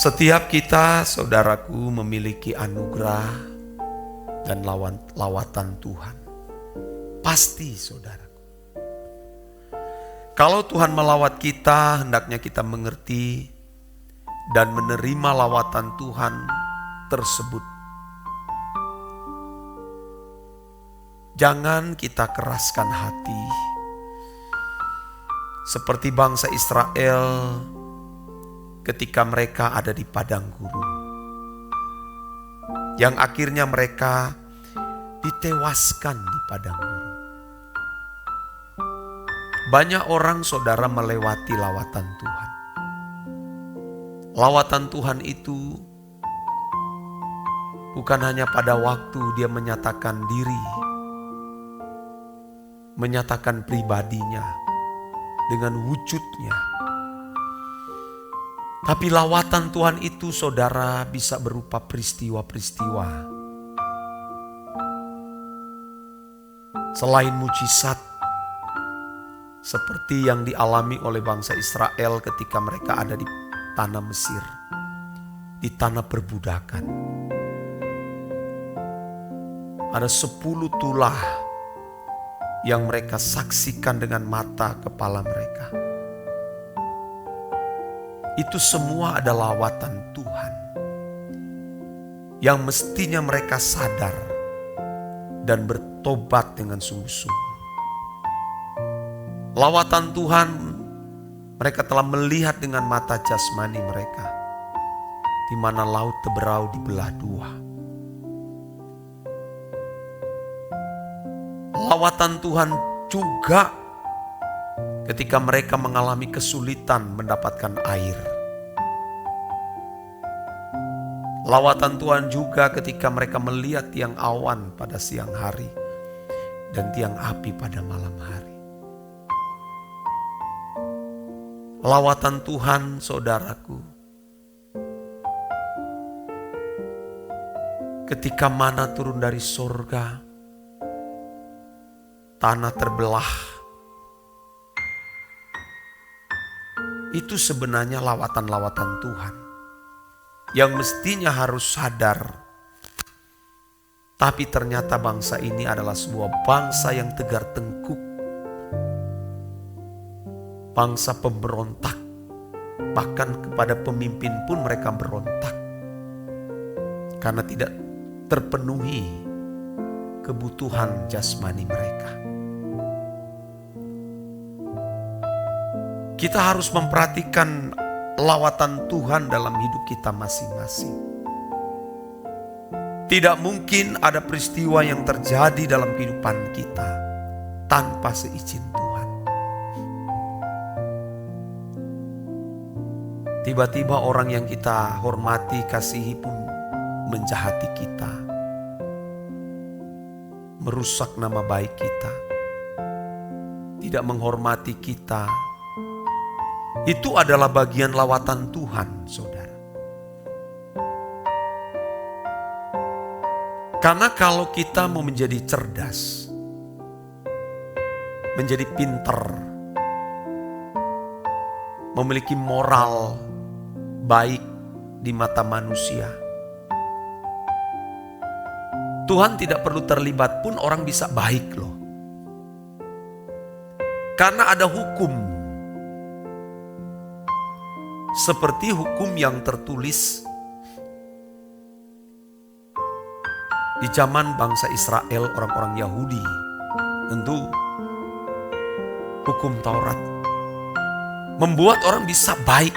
Setiap kita, saudaraku, memiliki anugerah dan lawatan Tuhan. Pasti, saudaraku. Kalau Tuhan melawat kita, hendaknya kita mengerti dan menerima lawatan Tuhan tersebut. Jangan kita keraskan hati. Seperti bangsa Israel ketika mereka ada di padang gurun, yang akhirnya mereka ditewaskan di padang gurun. Banyak orang, saudara, melewati lawatan Tuhan. Lawatan Tuhan itu bukan hanya pada waktu dia menyatakan diri, menyatakan pribadinya dengan wujudnya. Tapi lawatan Tuhan itu, saudara, bisa berupa peristiwa-peristiwa. Selain mujizat, seperti yang dialami oleh bangsa Israel ketika mereka ada di tanah Mesir, di tanah perbudakan. Ada 10 tulah yang mereka saksikan dengan mata kepala mereka. Itu semua adalah lawatan Tuhan yang mestinya mereka sadar dan bertobat dengan sungguh-sungguh. Lawatan Tuhan mereka telah melihat dengan mata jasmani mereka, di mana laut Teberau dibelah dua. Lawatan Tuhan juga ketika mereka mengalami kesulitan mendapatkan air. Lawatan Tuhan juga ketika mereka melihat tiang awan pada siang hari dan tiang api pada malam hari. Lawatan Tuhan, saudaraku, ketika mana turun dari sorga, tanah terbelah. Itu sebenarnya lawatan-lawatan Tuhan yang mestinya harus sadar. Tapi ternyata bangsa ini adalah sebuah bangsa yang tegar tengkuk. Bangsa pemberontak. Bahkan kepada pemimpin pun mereka berontak. Karena tidak terpenuhi kebutuhan jasmani mereka. Kita harus memperhatikan lawatan Tuhan dalam hidup kita masing-masing. Tidak mungkin ada peristiwa yang terjadi dalam kehidupan kita tanpa seizin Tuhan. Tiba-tiba orang yang kita hormati, kasihi pun menjahati kita, merusak nama baik kita, tidak menghormati kita. Itu adalah bagian lawatan Tuhan, saudara. Karena kalau kita mau menjadi cerdas, menjadi pinter, memiliki moral baik di mata manusia, Tuhan tidak perlu terlibat pun orang bisa baik loh. Karena ada hukum. Seperti hukum yang tertulis di zaman bangsa Israel, orang-orang Yahudi. Tentu hukum Taurat membuat orang bisa baik,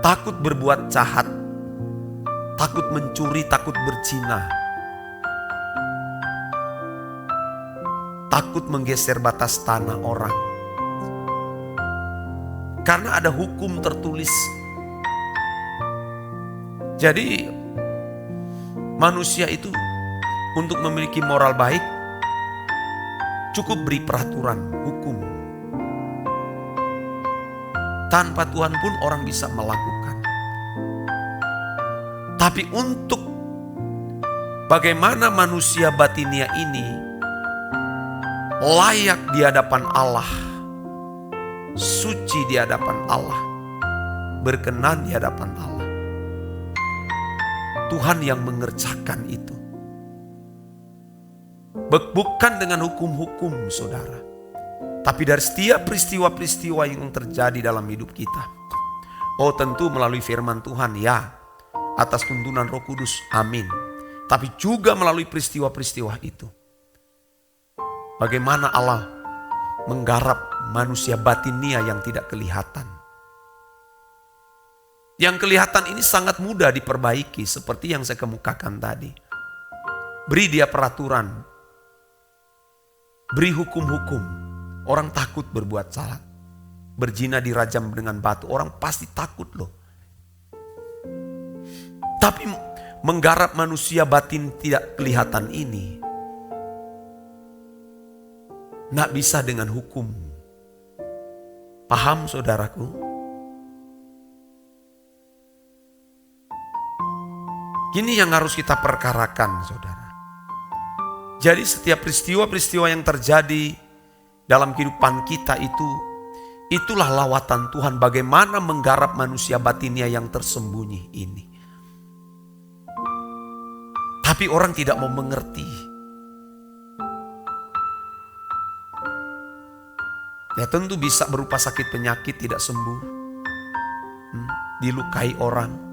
takut berbuat jahat, takut mencuri, takut berzina, takut menggeser batas tanah orang. Karena ada hukum tertulis. Jadi manusia itu untuk memiliki moral baik cukup beri peraturan, hukum. Tanpa Tuhan pun orang bisa melakukan. Tapi untuk bagaimana manusia batinia ini layak di hadapan Allah, suci di hadapan Allah, berkenan di hadapan Allah. Tuhan yang mengerjakan itu. Bukan dengan hukum-hukum, saudara. Tapi dari setiap peristiwa-peristiwa yang terjadi dalam hidup kita. Oh, tentu melalui firman Tuhan, ya. Atas tuntunan Roh Kudus, amin. Tapi juga melalui peristiwa-peristiwa itu. Bagaimana Allah menggarap manusia batinia yang tidak kelihatan. Yang kelihatan ini sangat mudah diperbaiki seperti yang saya kemukakan tadi. Beri dia peraturan. Beri hukum-hukum. Orang takut berbuat salah. Berzina dirajam dengan batu. Orang pasti takut loh. Tapi menggarap manusia batin tidak kelihatan ini. Nggak bisa dengan hukum. Paham saudaraku? Ini yang harus kita perkarakan, saudara. Jadi setiap peristiwa-peristiwa yang terjadi dalam kehidupan kita itulah lawatan Tuhan bagaimana menggarap manusia batinnya yang tersembunyi ini. Tapi orang tidak mau mengerti. Ya tentu bisa berupa sakit penyakit tidak sembuh. Dilukai orang.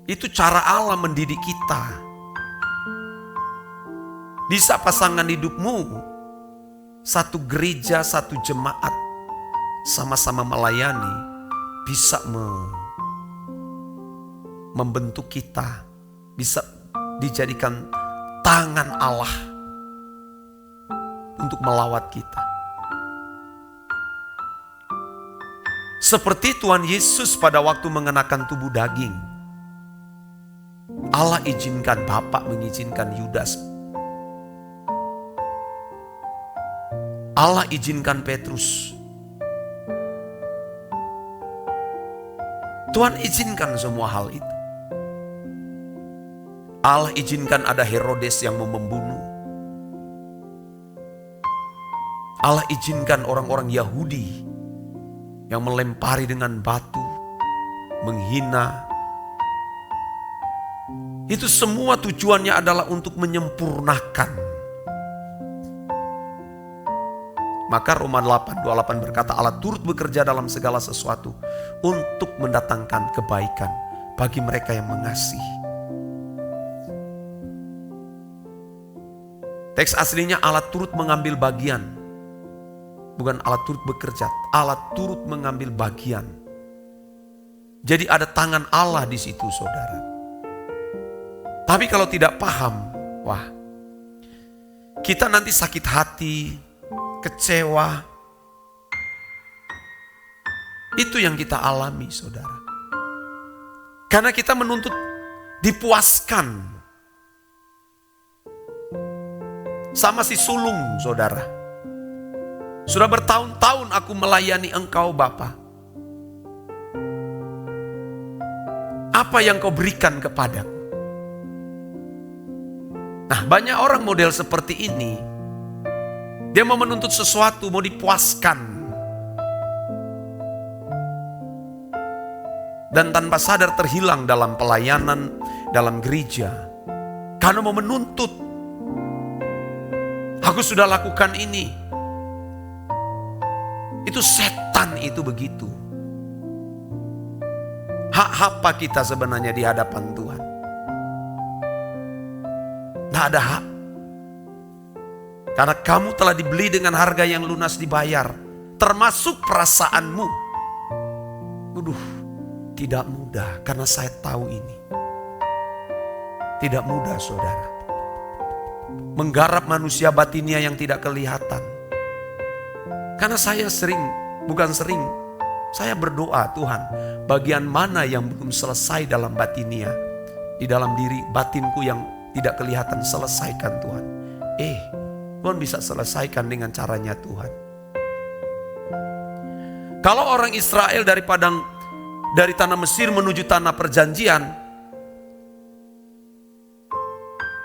Itu cara Allah mendidik kita. Bisa pasangan hidupmu, satu gereja, satu jemaat, sama-sama melayani, bisa membentuk kita, bisa dijadikan tangan Allah untuk melawat kita. Seperti Tuhan Yesus pada waktu mengenakan tubuh daging. Allah izinkan, Bapa mengizinkan Yudas. Allah izinkan Petrus. Tuhan izinkan semua hal itu. Allah izinkan ada Herodes yang mau membunuh. Allah izinkan orang-orang Yahudi yang melempari dengan batu, menghina. Itu semua tujuannya adalah untuk menyempurnakan. Maka Roma 8:28 berkata Allah turut bekerja dalam segala sesuatu untuk mendatangkan kebaikan bagi mereka yang mengasihi. Teks aslinya Allah turut mengambil bagian. Bukan Allah turut bekerja, Allah turut mengambil bagian. Jadi ada tangan Allah di situ, saudara. Tapi kalau tidak paham, wah, kita nanti sakit hati, kecewa. Itu yang kita alami, saudara. Karena kita menuntut dipuaskan. Sama si sulung, saudara. Sudah bertahun-tahun aku melayani engkau, Bapa. Apa yang kau berikan kepadaku? Nah, banyak orang model seperti ini. Dia mau menuntut sesuatu, mau dipuaskan. Dan tanpa sadar terhilang dalam pelayanan, dalam gereja. Karena mau menuntut. Aku sudah lakukan ini. Itu setan itu begitu. Hak apa kita sebenarnya di hadapan Tuhan? Tidak ada hak. Karena kamu telah dibeli dengan harga yang lunas dibayar. Termasuk perasaanmu. Tidak mudah karena saya tahu ini. Tidak mudah, saudara. Menggarap manusia batinnya yang tidak kelihatan. Karena saya saya berdoa, Tuhan, bagian mana yang belum selesai dalam batinia, di dalam diri batinku yang tidak kelihatan, selesaikan Tuhan. Tuhan bisa selesaikan dengan caranya Tuhan. Kalau orang Israel dari tanah Mesir menuju tanah perjanjian,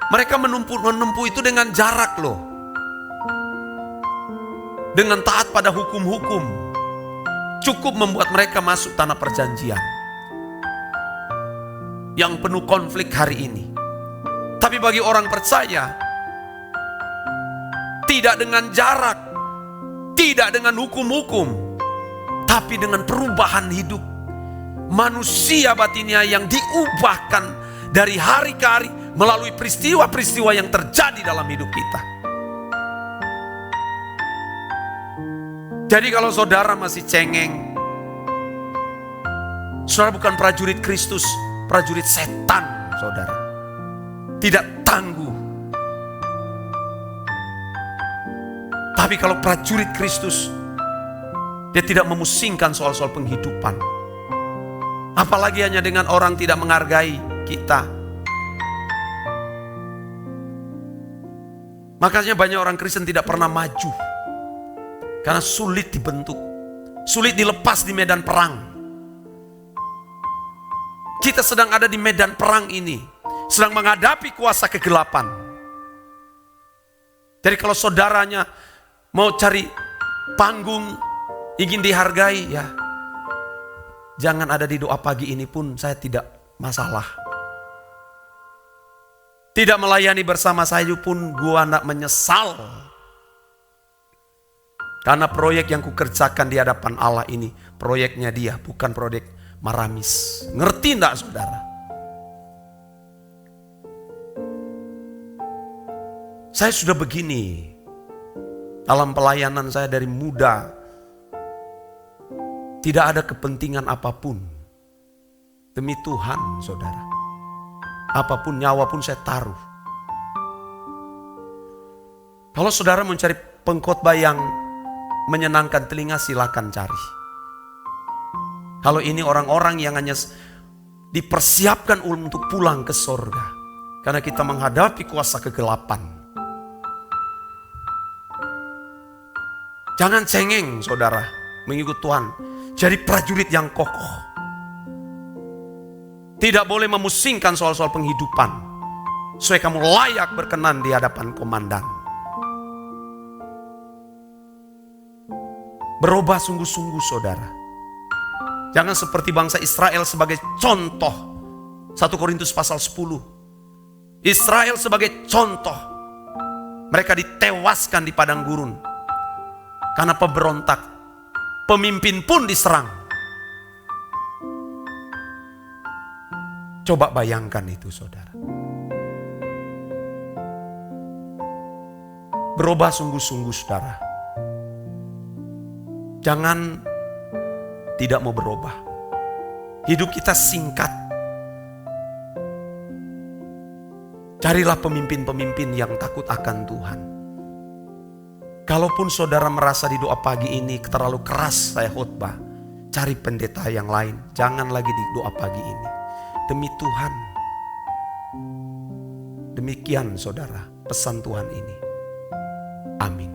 mereka menempuh itu dengan jarak loh. Dengan taat pada hukum-hukum. cukup membuat mereka masuk tanah perjanjian yang penuh konflik hari ini. Tapi bagi orang percaya, tidak dengan jarak, tidak dengan hukum-hukum, tapi dengan perubahan hidup manusia batinnya yang diubahkan dari hari ke hari melalui peristiwa-peristiwa yang terjadi dalam hidup kita. Jadi kalau saudara masih cengeng, saudara bukan prajurit Kristus, prajurit setan, saudara. Tidak tangguh. Tapi kalau prajurit Kristus, dia tidak memusingkan soal-soal penghidupan. Apalagi hanya dengan orang tidak menghargai kita. Makanya banyak orang Kristen tidak pernah maju. Karena sulit dibentuk. Sulit dilepas di medan perang. Kita sedang ada di medan perang ini. Sedang menghadapi kuasa kegelapan. Jadi kalau saudaranya mau cari panggung, ingin dihargai, ya jangan ada di doa pagi ini pun saya tidak masalah. Tidak melayani bersama saya pun gua nak menyesal. Karena proyek yang kukerjakan di hadapan Allah ini, proyeknya dia, bukan proyek Maramis. Ngerti enggak saudara? Saya sudah begini dalam pelayanan saya dari muda. Tidak ada kepentingan apapun. Demi Tuhan saudara. Apapun, nyawa pun saya taruh. Kalau saudara mencari pengkhotbah yang menyenangkan telinga, silakan cari. Kalau ini orang-orang yang hanya dipersiapkan untuk pulang ke sorga. Karena kita menghadapi kuasa kegelapan. Jangan cengeng saudara, mengikut Tuhan. Jadi prajurit yang kokoh. Tidak boleh memusingkan soal-soal penghidupan. Supaya kamu layak berkenan di hadapan komandan. Berubah sungguh-sungguh saudara. Jangan seperti bangsa Israel sebagai contoh. 1 Korintus pasal 10. Israel sebagai contoh. Mereka ditewaskan di padang gurun. Karena pemberontak. Pemimpin pun diserang. Coba bayangkan itu saudara. Berubah sungguh-sungguh saudara. Jangan tidak mau berubah. Hidup kita singkat. Carilah pemimpin-pemimpin yang takut akan Tuhan. Kalaupun saudara merasa di doa pagi ini terlalu keras saya khotbah, cari pendeta yang lain. Jangan lagi di doa pagi ini. Demi Tuhan. Demikian saudara, pesan Tuhan ini. Amin.